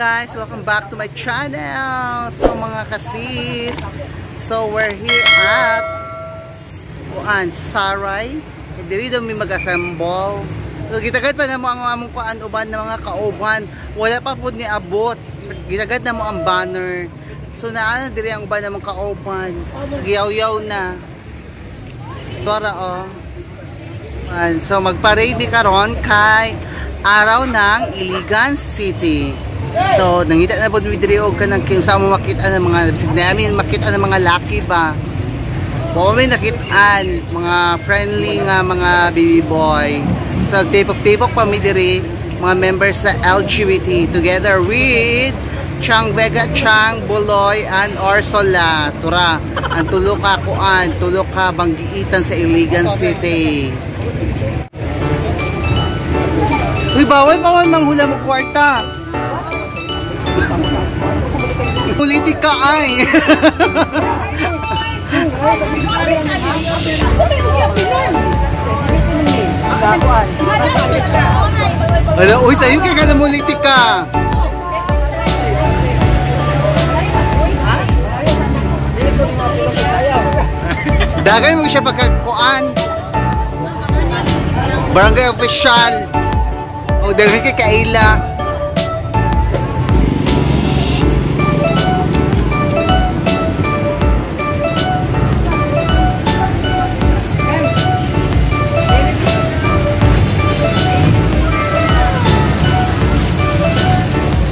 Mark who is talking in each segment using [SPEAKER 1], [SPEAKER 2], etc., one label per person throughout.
[SPEAKER 1] Guys, welcome back to my channel. So mga kasis, so we're here at Saray. Diri daw may mag-assemble. So gitagad pa na mo ang among kuan uban ng mga kauban. Wala pa pud ni abot. Gitagad na mo ang banner. So naana diri ang uban ng mga kauban. Nagyaw-yaw na. Tora oh. So magparade ni karon kay araw ng Iligan City. So nangita na pod mi diri og kanang kinsa mo makita ng mga bisig namin makita ng mga lucky ba. Ko may nakitaan mga friendly nga mga baby boy. So tipok-tipok pa mi diri mga members sa LGBT together with Chang Vega, Chang Buloy and Orsola. Tura ang tulo ka kuan, tulo ka banggiitan sa Iligan City. Uy, bawal manghula mo kwarta. Politika ay. Wala, uy, sa'yo kaya ka na politika. Dagay mo siya pagkakuan. Barangay official. O, dagay kay Kaila.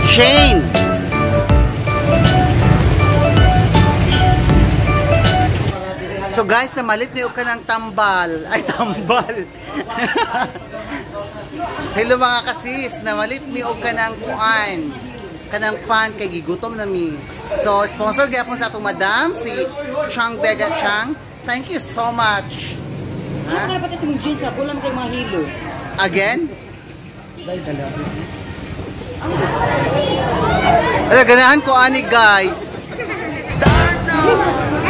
[SPEAKER 1] Shane. So guys, namalit niyo ka ng tambal. Ay, tambal. Hello mga kasis, namalit niyo ka ng kuan. Kanang pan kay gigutom na mi. So sponsor gyapon sa atong madam si Chang Vega Chang. Thank you so much.
[SPEAKER 2] Ha? Ano pa sa mong jeans, kulang kay mga hilo.
[SPEAKER 1] Again? Ala, ganahan ko ani guys.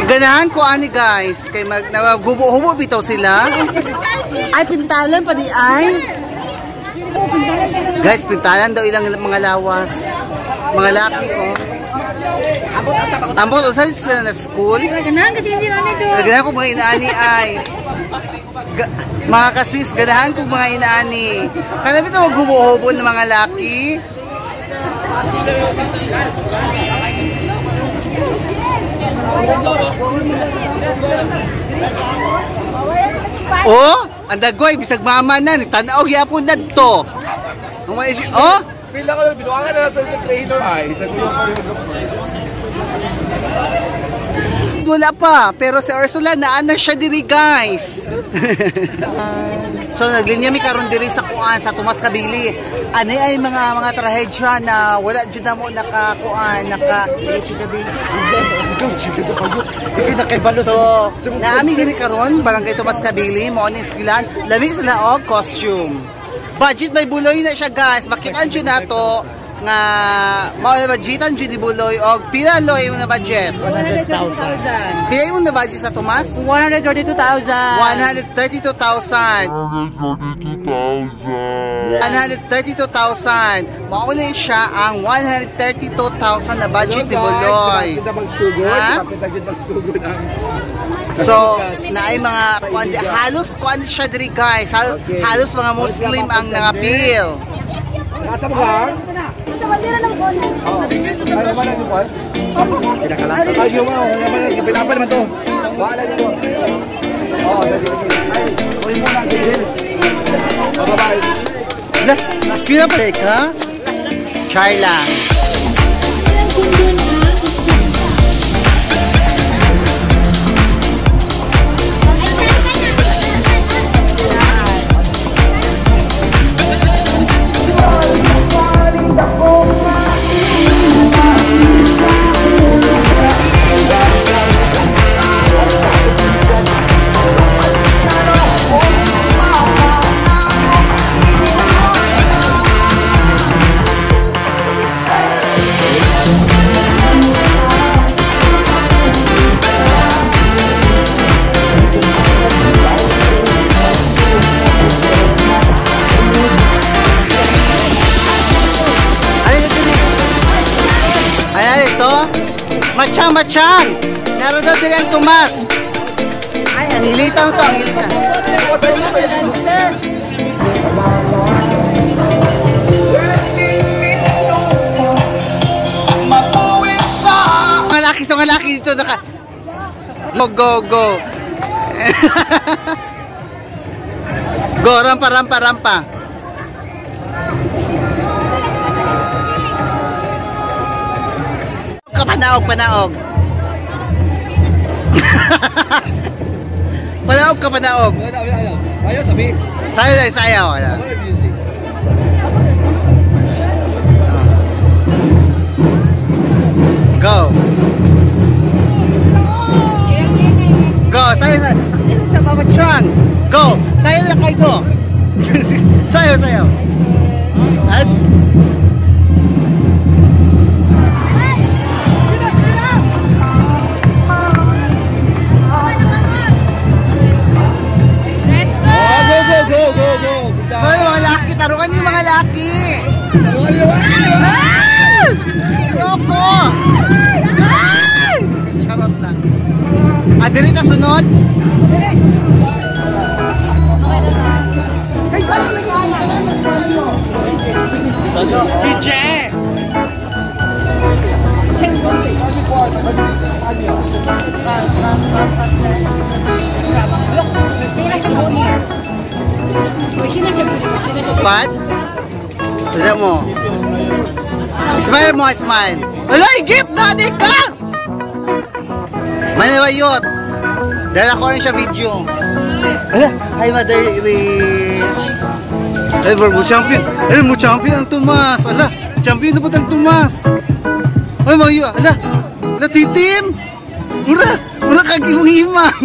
[SPEAKER 1] Ganahan ko ani guys. Kay naghubo-hubo bitaw sila. Ay, pintalan pa di ay. Guys, pintalan daw ilang mga lawas. Mga laki oh. Ambot usan sila na school.
[SPEAKER 2] Ganahan kasi hindi nani do.
[SPEAKER 1] Ganahan ko mga inaani ay. Mga kasis, ganahan ko mga inaani. Kana bitaw maghubo-hubo ng mga laki. Oh, ang dagway bisag mama na tanaw gyapon nadto. Oh,
[SPEAKER 3] feel ako binuangan na sa trainer ay sa kuya ko yung
[SPEAKER 1] wala pa, pero si Ursula naana siya diri guys. So naglinya mi karon diri sa kuan sa Tomas Kabili. Ani ay mga trahedya na wala jud na mo nakakuan So naami diri karon barangay Tomas Kabili mo ni eskwelahan lamig sila og costume. Budget may buloy na siya guys. Makitaan jud nato nga mao na budgetan jud ni buloy og pila loy mo na budget
[SPEAKER 2] 100,000.
[SPEAKER 1] pila mo na budget sa Tomas
[SPEAKER 2] 132,000.
[SPEAKER 1] 132,000 mao na siya ang 132,000 na budget ni buloy. So naay mga halos kuan siya diri guys. Halos mga Muslim ang nangapil.
[SPEAKER 3] Nasa mo ba?
[SPEAKER 2] Tawandira ng kono.
[SPEAKER 3] Ano ba yung kwan? Ay, yung mga, pinapa naman to. Wala nyo. Oo, ay, uwi mo lang, Gil. Bye-bye.
[SPEAKER 1] Mas pinapalik ha? Char lang. Machang, machang! Naroon daw din ang tumas. Ay, ang hilitaw to, ang hilitaw. Mga laki dito naka... Go, go, go. Go, rampa, rampa, rampa. Panaog, panaog. Panaog ka, panaog.
[SPEAKER 3] Sayo, sabi.
[SPEAKER 1] Sayo lang, sayo. Go. Go, sayo na. Sa Mama Chan. Go. Sayo na kayo. Sayo, sayo. As mga laki, tarukan yung mga laki. Loko. Charot lang. Dili na sunod. DJ. Pat? Tidak mo. Smile mo, smile. Alay, gift na, di ka! Manawayot. Dala ko rin siya video. Ala, hi Mother Rich. Ay, mo champion. Ay, mo champion ang Tomas. Ala, champion na po ang Tomas. Ay, mayo. Ala, ala, titim. Mura kag imong himang.